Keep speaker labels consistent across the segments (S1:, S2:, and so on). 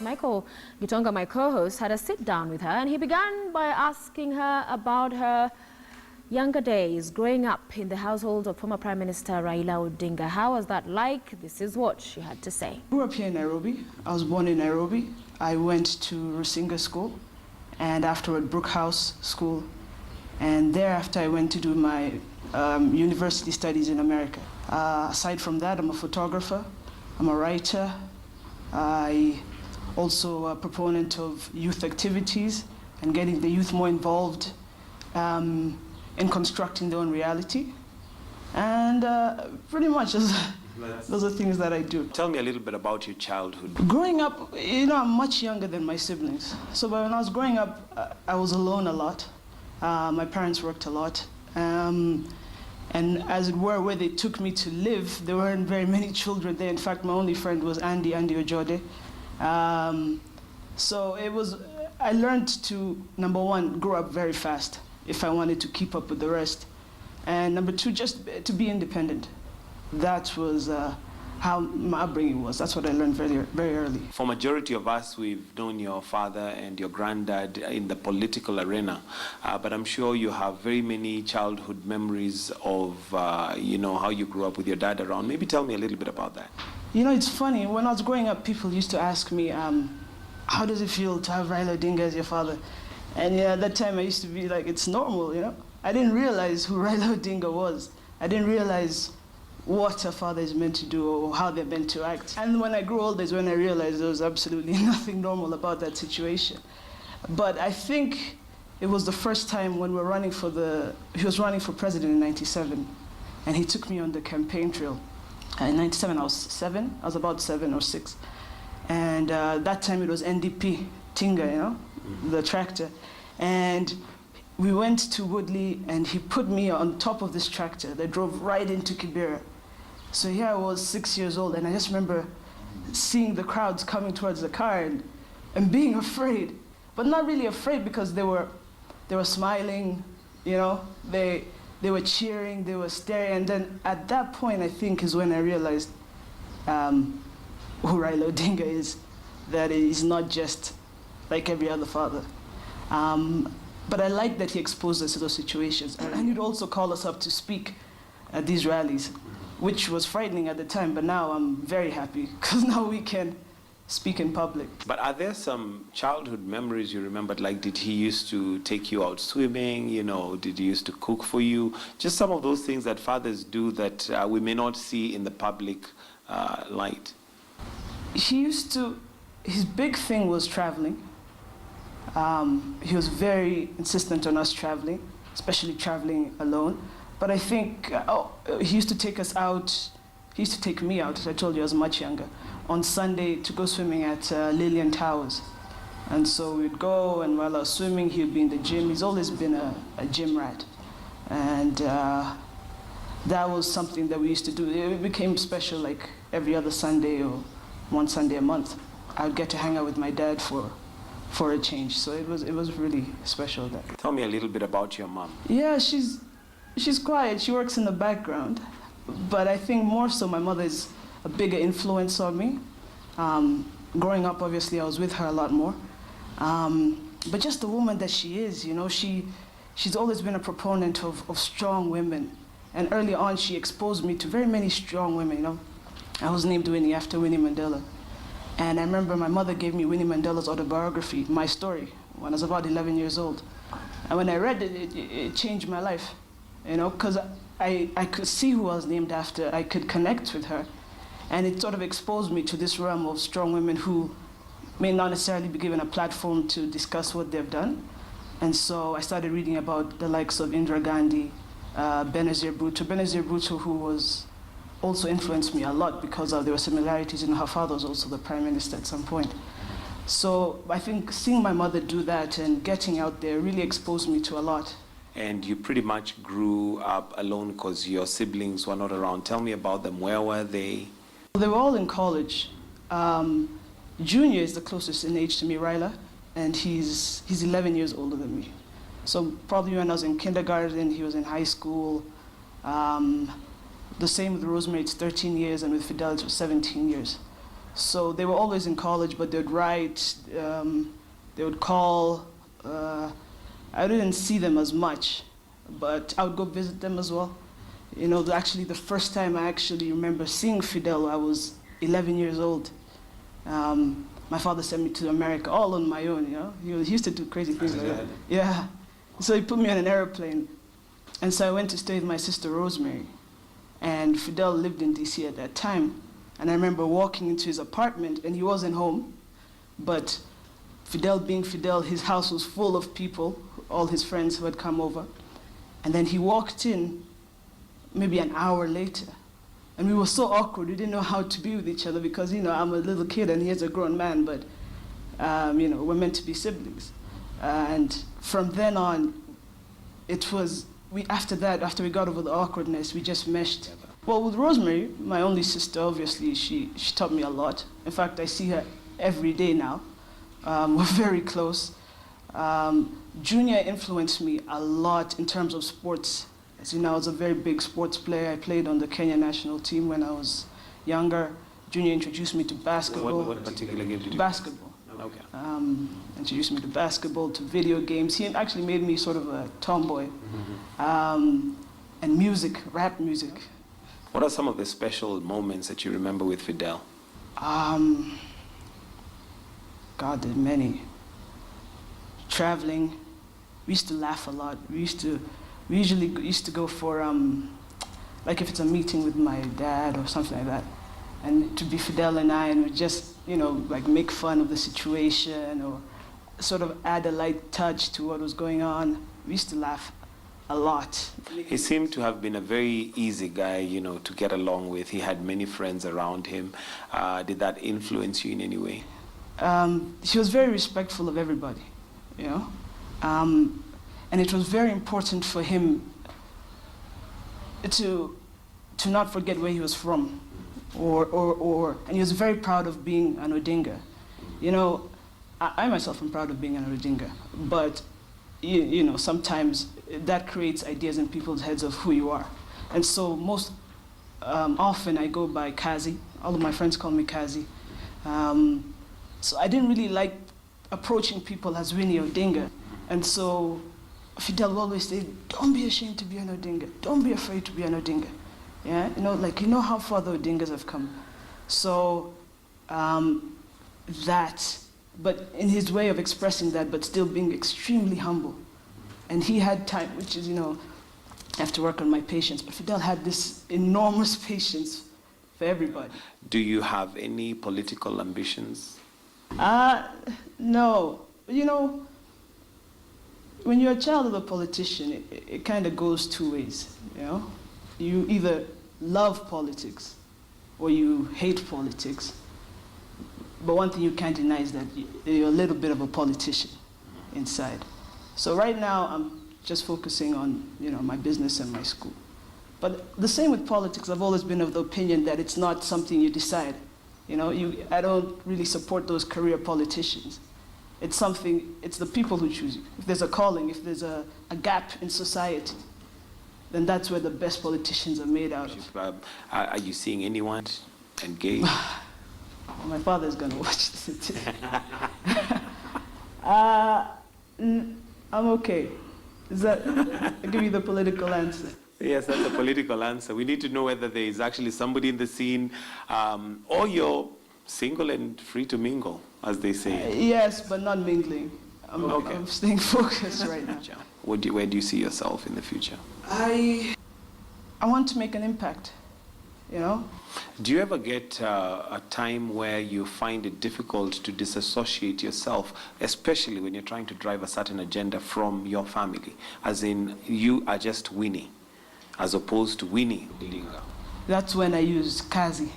S1: Michael Gitonga, my co-host, had a sit-down with her, and he began by asking her about her younger days growing up in the household of former Prime Minister Raila Odinga. How was that like? This is what she had to say.
S2: I grew up here in Nairobi. I was born in Nairobi. I went to Rusinga School and afterward Brook House School. And thereafter I went to do my university studies in America. Aside from that, I'm a photographer, I'm a writer. I also a proponent of youth activities and getting the youth more involved in constructing their own reality. And pretty much those are things that I do.
S3: Tell me a little bit about your childhood.
S2: Growing up, I'm much younger than my siblings. So when I was growing up, I was alone a lot. My parents worked a lot. And as it were, where they took me to live, there weren't very many children there. In fact, my only friend was Andy Ojode. So I learned to, number one, grow up very fast if I wanted to keep up with the rest. And number two, just to be independent. That was how my upbringing was. That's what I learned very, very early.
S3: For majority of us, we've known your father and your granddad in the political arena, but I'm sure you have very many childhood memories of, how you grew up with your dad around. Maybe tell me a little bit about that.
S2: It's funny. When I was growing up, people used to ask me, how does it feel to have Raila Odinga as your father? And at that time, I used to be like, it's normal, I didn't realize who Raila Odinga was. I didn't realize what a father is meant to do or how they're meant to act. And when I grew older is when I realized there was absolutely nothing normal about that situation. But I think it was the first time when he was running for president in 97, and he took me on the campaign trail. In 97, I was 7, I was about 7 or 6. And that time it was NDP, Tinga, the tractor. And we went to Woodley, and he put me on top of this tractor that drove right into Kibera. So here I was 6 years old, and I just remember seeing the crowds coming towards the car and being afraid, but not really afraid because they were smiling, they were cheering, they were staring. And then at that point, I think, is when I realized who Raila Odinga is, that he's not just like every other father. But I like that he exposed us to those situations. And he'd also call us up to speak at these rallies, which was frightening at the time, but now I'm very happy because now we can speak in public.
S3: But are there some childhood memories you remembered? Like, did he used to take you out swimming? Did he used to cook for you? Just some of those things that fathers do that we may not see in the public light. His big thing was traveling. He was very insistent on us traveling, especially traveling alone. But I think he used to take us out. He used to take me out, as I told you, I was much younger, on Sunday to go swimming at Lillian Towers. And so we'd go, and while I was swimming, he'd be in the gym. He's always been a gym rat. And that was something that we used to do. It became special, like every other Sunday or one Sunday a month. I would get to hang out with my dad for a change. So it was really special then. Tell me a little bit about your mom.
S2: Yeah, she's quiet. She works in the background. But I think more so my mother is a bigger influence on me. Growing up, obviously, I was with her a lot more. But just the woman that she is, she's always been a proponent of strong women. And early on, she exposed me to very many strong women, I was named Winnie after Winnie Mandela. And I remember my mother gave me Winnie Mandela's autobiography, My Story, when I was about 11 years old. And when I read it, it changed my life, because I could see who I was named after. I could connect with her. And it sort of exposed me to this realm of strong women who may not necessarily be given a platform to discuss what they've done. And so I started reading about the likes of Indira Gandhi, Benazir Bhutto. Benazir Bhutto, who was also influenced me a lot because there were similarities, her father was also the prime minister at some point. So I think seeing my mother do that and getting out there really exposed me to a lot.
S3: And you pretty much grew up alone because your siblings were not around. Tell me about them. Where were they?
S2: They were all in college. Junior is the closest in age to me, Raila, and he's 11 years older than me. So probably when I was in kindergarten, he was in high school. The same with Rosemary, it's 13 years, and with Fidel, it was 17 years.
S3: So they were always in college, but they would write, they would call. I didn't see them as much, but I would go visit them as well. You know, actually the first time I actually remember seeing Fidel, I was 11 years old. My father sent me to America all on my own, you know. He used to do crazy things like that. Yeah. So he put me on an airplane. And so I went to stay with my sister Rosemary. And Fidel lived in DC at that time. And I remember walking into his apartment, and he wasn't home. But Fidel being Fidel, his house was full of people, all his friends who had come over. And then he walked in maybe an hour later. And we were so awkward, we didn't know how to be with each other because, you know, I'm a little kid and he's a grown man, but, you know, we're meant to be siblings. And from then on, it was, after we got over the awkwardness, we just meshed. Well, with Rosemary, my only sister, obviously, she taught me a lot. In fact, I see her every day now. We're very close. Junior influenced me a lot in terms of sports. As you know, I was a very big sports player. I played on the Kenya national team when I was younger. Junior introduced me to basketball.
S4: What particular game did you play?
S3: Basketball.
S4: Okay.
S3: Introduced me to basketball, to video games. He actually made me sort of a tomboy. And music, rap music.
S4: What are some of the special moments that you remember with Fidel?
S3: God, there are many. Traveling. We used to laugh a lot. We usually used to go for, like if it's a meeting with my dad or something like that, and to be Fidel and I, and we just, you know, like make fun of the situation or sort of add a light touch to what was going on. We used to laugh a lot.
S4: He seemed to have been a very easy guy, you know, to get along with. He had many friends around him. Did that influence you in any way?
S3: He was very respectful of everybody, you know. And it was very important for him to not forget where he was from, and he was very proud of being an Odinga. You know, I myself am proud of being an Odinga, but you know, sometimes that creates ideas in people's heads of who you are. And so most often I go by Kazi. All of my friends call me Kazi. So I didn't really like approaching people as Winnie Odinga. And so Fidel always said, don't be ashamed to be an Odinga. Don't be afraid to be an Odinga. Yeah, you know, like, you know how far the Odingas have come. So but in his way of expressing that, but still being extremely humble. And he had time, which is, you know, I have to work on my patience, but Fidel had this enormous patience for everybody.
S4: Do you have any political ambitions?
S3: No. You know, when you're a child of a politician, it kind of goes two ways, you know? You either love politics or you hate politics. But one thing you can't deny is that you're a little bit of a politician inside. So right now, I'm just focusing on, you know, my business and my school. But the same with politics. I've always been of the opinion that it's not something you decide. You know, I don't really support those career politicians. It's the people who choose you. If there's a calling, if there's a gap in society, then that's where the best politicians are made out of.
S4: Are you seeing anyone engaged?
S3: My father's gonna watch this. I'm okay. I'll give you the political answer.
S4: Yes, that's a political answer. We need to know whether there is actually somebody in the scene, or you're single and free to mingle, as they say.
S3: Yes, but not mingling. I'm staying focused right now.
S4: Where do you see yourself in the future?
S3: I want to make an impact, you know?
S4: Do you ever get a time where you find it difficult to disassociate yourself, especially when you're trying to drive a certain agenda from your family? As in, you are just Winnie, as opposed to Winnie Odinga.
S3: That's when I use Kazi.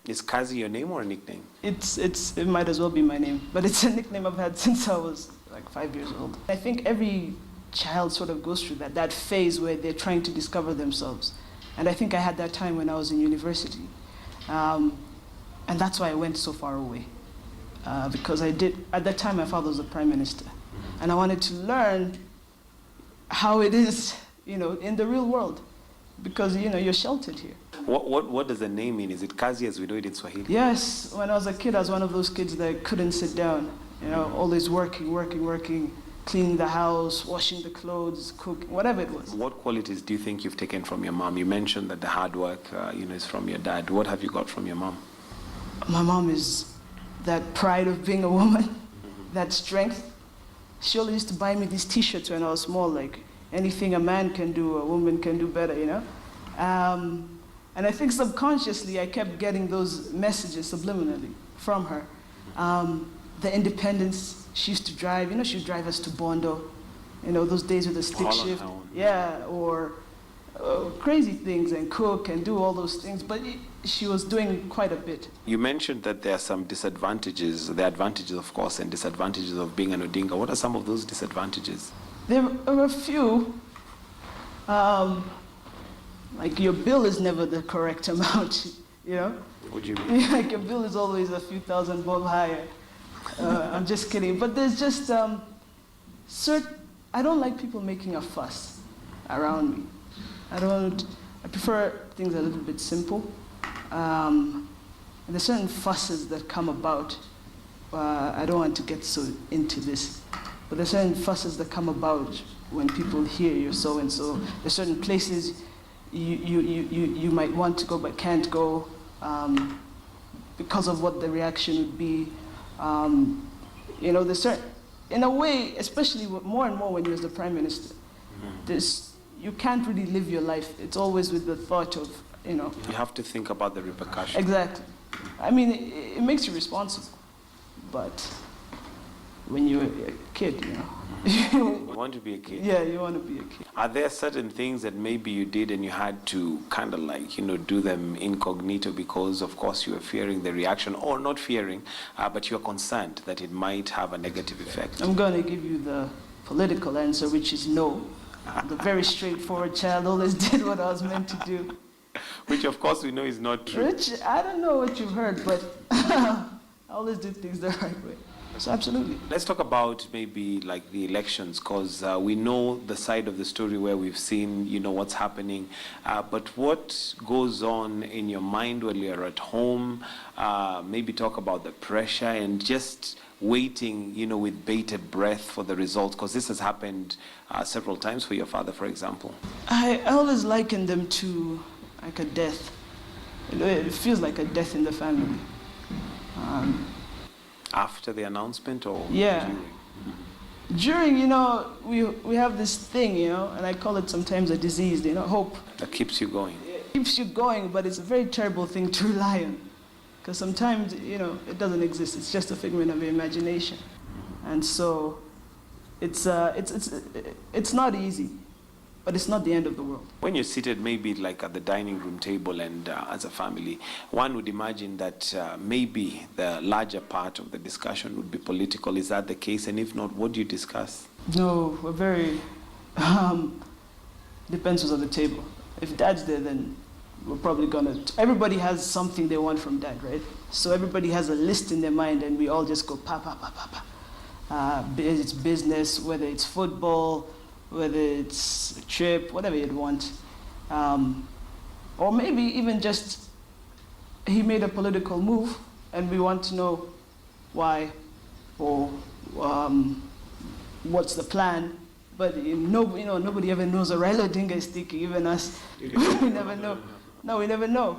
S4: Is Kazi your name or a nickname?
S3: It might as well be my name, but it's a nickname I've had since I was like 5 years old. I think every child sort of goes through that phase where they're trying to discover themselves. And I think I had that time when I was in university. And that's why I went so far away. Because at that time my father was the prime minister. And I wanted to learn how it is, you know, in the real world. Because, you know, you're sheltered here.
S4: What does the name mean? Is it Kazi as we know it in Swahili?
S3: Yes, when I was a kid, I was one of those kids that couldn't sit down. You know, always working, cleaning the house, washing the clothes, cooking, whatever it was.
S4: What qualities do you think you've taken from your mom? You mentioned that the hard work, is from your dad. What have you got from your mom?
S3: My mom is that pride of being a woman, that strength. She always used to buy me these T-shirts when I was small, like anything a man can do, a woman can do better, you know? And I think subconsciously I kept getting those messages subliminally from her. The independence she used to drive, you know, she would drive us to Bondo, you know, those days with the stick shift. Yeah, or crazy things, and cook and do all those things, but she was doing quite a bit.
S4: You mentioned that there are some disadvantages, the advantages of course and disadvantages of being an Odinga. What are some of those disadvantages?
S3: There are a few, like your bill is never the correct amount, you know?
S4: What do you mean?
S3: Like your bill is always a few thousand bob higher. I'm just kidding, but there's just I don't like people making a fuss around me. I prefer things a little bit simple. And there's certain fusses that come about. I don't want to get so into this, but there's certain fusses that come about when people hear you're so and so. There's certain places you might want to go but can't go because of what the reaction would be. You know, there's certain, in a way, especially more and more when you're the prime minister, you can't really live your life. It's always with the thought of, you know.
S4: You have to think about the repercussions.
S3: Exactly. I mean, it makes you responsible, but when you're a kid, you know.
S4: You want to be a kid.
S3: Yeah, you want to be a kid.
S4: Are there certain things that maybe you did and you had to kind of like, do them incognito because, of course, you were fearing the reaction, or not fearing, but you're concerned that it might have a negative effect?
S3: I'm going to give you the political answer, which is no. The very straightforward child always did what I was meant to do.
S4: Which, of course, we know is not true.
S3: Which, I don't know what you've heard, but I always did things the right way. So absolutely.
S4: Let's talk about maybe like the elections, because we know the side of the story where we've seen, what's happening. But what goes on in your mind when you're at home? Maybe talk about the pressure and just waiting, with bated breath for the results, because this has happened several times for your father, for example.
S3: I always liken them to like a death. It feels like a death in the family.
S4: After the announcement or
S3: yeah.
S4: During?
S3: During, we have this thing, and I call it sometimes a disease, hope.
S4: That keeps you going.
S3: It keeps you going, but it's a very terrible thing to rely on. Because sometimes, it doesn't exist. It's just a figment of your imagination. And so it's not easy, but it's not the end of the world.
S4: When you're seated maybe like at the dining room table and as a family, one would imagine that maybe the larger part of the discussion would be political. Is that the case? And if not, what do you discuss?
S3: No, we're very, depends who's on the table. If dad's there, then we're probably everybody has something they want from dad, right? So everybody has a list in their mind and we all just go pa, pa, pa, pa, pa. It's business, whether it's football, whether it's a trip, whatever you'd want. Or maybe even just he made a political move and we want to know why or what's the plan. But nobody ever knows what Raila Odinga is thinking, even us. We never know. No, we never know.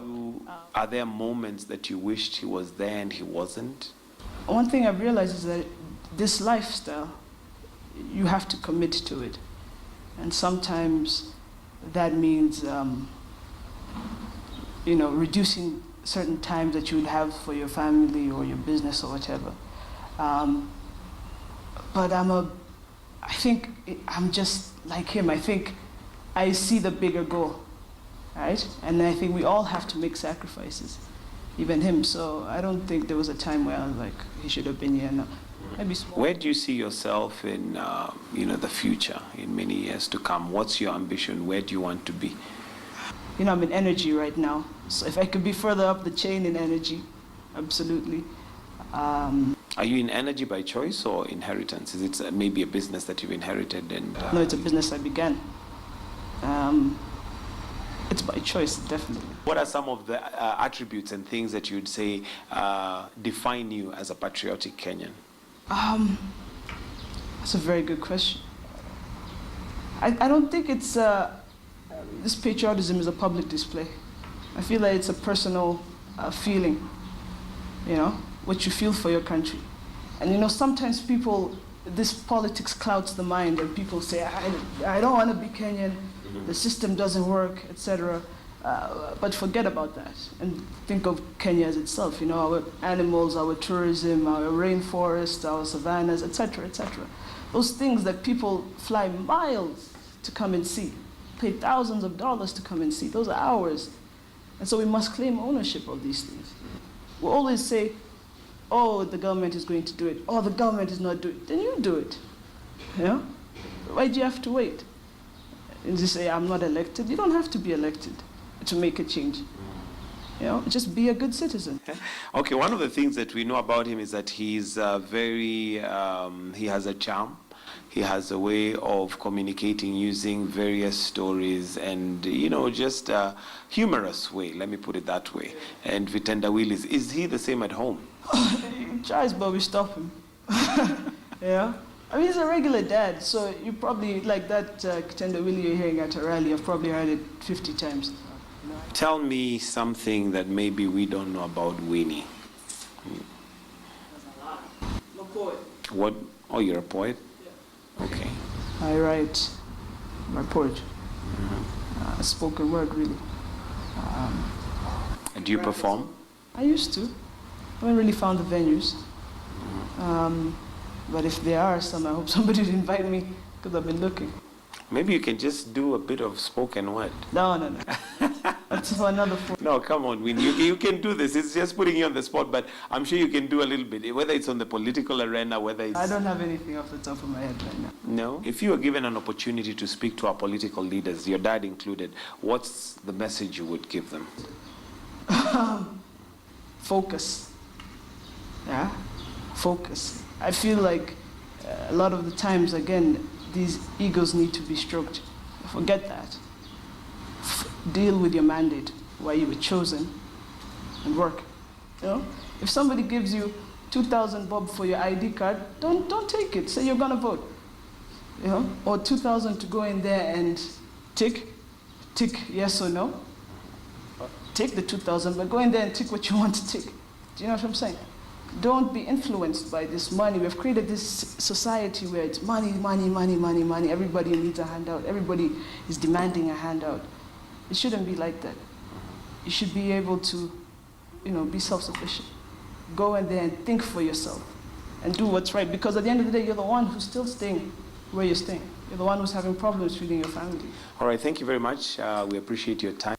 S4: Are there moments that you wished he was there and he wasn't?
S3: One thing I've realized is that this lifestyle, you have to commit to it. And sometimes that means, reducing certain times that you would have for your family or your business or whatever. But I think I'm just like him. I think I see the bigger goal, right? And I think we all have to make sacrifices, even him. So I don't think there was a time where I was like, he should have been here. No. Maybe small.
S4: Where do you see yourself in, the future, in many years to come? What's your ambition? Where do you want to be?
S3: I'm in energy right now. So if I could be further up the chain in energy, absolutely.
S4: Are you in energy by choice or inheritance? Is it maybe a business that you've inherited? And
S3: No, it's a business I began. It's by choice, definitely.
S4: What are some of the attributes and things that you'd say define you as a patriotic Kenyan?
S3: That's a very good question. I don't think it's, this patriotism is a public display. I feel like it's a personal feeling, you know, what you feel for your country. And you know, sometimes people, this politics clouds the mind and people say, I don't want to be Kenyan, the system doesn't work, etc. But forget about that and think of Kenya as itself, you know, our animals, our tourism, our rainforests, our savannas, etc., etc. Those things that people fly miles to come and see, pay thousands of dollars to come and see, those are ours. And so we must claim ownership of these things. We always say, oh, the government is going to do it, oh, the government is not doing it, then you do it. You know? Why do you have to wait? And you say, I'm not elected. You don't have to be elected to make a change. You know, just be a good citizen.
S4: Okay, one of the things that we know about him is that he's he has a charm. He has a way of communicating using various stories and, you know, just a humorous way, let me put it that way. And vitendawili, is he the same at home?
S3: He tries, but we stop him. Yeah? I mean, he's a regular dad, so you probably, like that kitendawili you're hearing at a rally, I've probably heard it 50 times.
S4: Tell me something that maybe we don't know about Winnie.
S3: I'm a poet.
S4: What? Oh, you're a poet?
S3: Yeah.
S4: Okay.
S3: I write my poetry. Spoken word, really.
S4: And do you perform?
S3: I used to. I haven't really found the venues. But if there are some, I hope somebody would invite me, because I've been looking.
S4: Maybe you can just do a bit of spoken word.
S3: No. That's for another point.
S4: No, come on, Winnie. You can do this. It's just putting you on the spot, but I'm sure you can do a little bit, whether it's on the political arena, whether it's...
S3: I don't have anything off the top of my head right now.
S4: No? If you were given an opportunity to speak to our political leaders, your dad included, what's the message you would give them?
S3: Focus. Yeah? Focus. I feel like a lot of the times, again, these egos need to be stroked. Forget that. Deal with your mandate, why you were chosen, and work. You know? If somebody gives you 2,000 bob for your ID card, don't take it. Say you're gonna vote. You know? Or 2,000 to go in there and tick yes or no. Take the 2,000, but go in there and tick what you want to tick. Do you know what I'm saying? Don't be influenced by this money. We've created this society where it's money. Everybody needs a handout. Everybody is demanding a handout. It shouldn't be like that. You should be able to, you know, be self-sufficient. Go in there and think for yourself and do what's right. Because at the end of the day, you're the one who's still staying where you're staying. You're the one who's having problems feeding your family.
S4: All right, thank you very much. We appreciate your time.